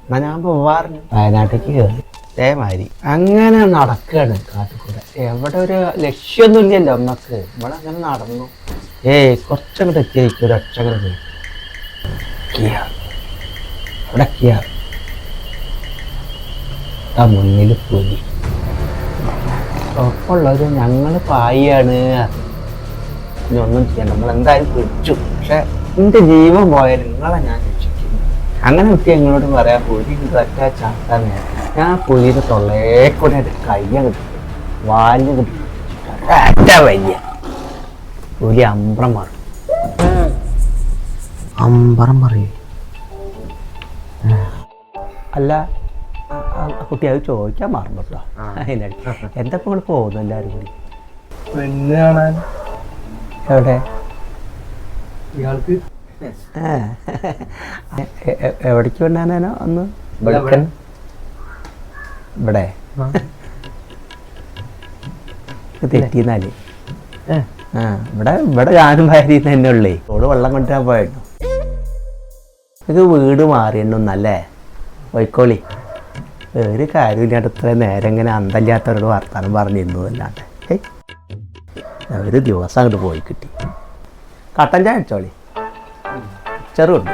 എന്നാ ഞാൻ പോവാറുണ്ട് വയനാട്ടിലേക്ക് കയറി അതേമാതിരി അങ്ങനെ നടക്കുകയാണ് കാട്ടിക്കൂടെ. എവിടെ ഒരു ലക്ഷ്യമൊന്നുമില്ലല്ലോ നമ്മക്ക്. ഇവിടെ അങ്ങനെ നടന്നു. കുറച്ചങ്ങോട്ട് എത്തിയിരിക്കും ഒരു ഒറ്റങ്ങനെ പോയി അവിടെ ആ മുന്നിൽ പുലി. ഉറപ്പുള്ളത് ഞങ്ങൾ പായാണ്. ഇനി ഒന്നും ചെയ്യണം, നമ്മൾ എന്തായാലും പിടിച്ചു. പക്ഷെ എൻ്റെ ജീവൻ പോയാൽ നിങ്ങളെ ഞാൻ രക്ഷിക്കുന്നു. അങ്ങനെ കുട്ടി ഞങ്ങളോട് പറയാം പുലി ഒറ്റ ചാത്താൻ നേരം ഞാൻ പുലിയുടെ തൊള്ളേക്കൂടെ കയ്യ കിട്ടും വാലിന് കിട്ടും ഒറ്റ വലിയ പുലി അമ്പറം മാറും. അമ്പറം പറയും. അല്ല കുട്ടി അത് ചോദിക്കാൻ മറന്നു കേട്ടോ. അതിനടുത്ത് എന്തൊക്കെ കൂടെ പോകുന്നു എല്ലാവരും കൂടി പെണ്ണ് കാണാൻ. എവിടെ ഇയാൾക്ക് എവിടേക്ക് വേണ്ടാനോ ഒന്ന് ഇവിടെ തെറ്റിന്നാല് ഇവിടെ ഞാനും ഭാര്യ തന്നെ ഉള്ളേ. ഓള് വെള്ളം കൊണ്ടുവരാൻ പോയിട്ടു. ഇത് വീട് മാറിയെന്നൊന്നല്ലേ പോയിക്കോളി. ഒരു കാര്യമില്ലാണ്ട് ഇത്രയും നേരം ഇങ്ങനെ അന്തല്ലാത്തവരോട് വർത്താനം പറഞ്ഞിരുന്നു അല്ലാണ്ട് ഒരു ദിവസം അങ്ങോട്ട് പോയി കിട്ടി. കട്ടൻ ചായ അടിച്ചോളി, ചെറുണ്ട്.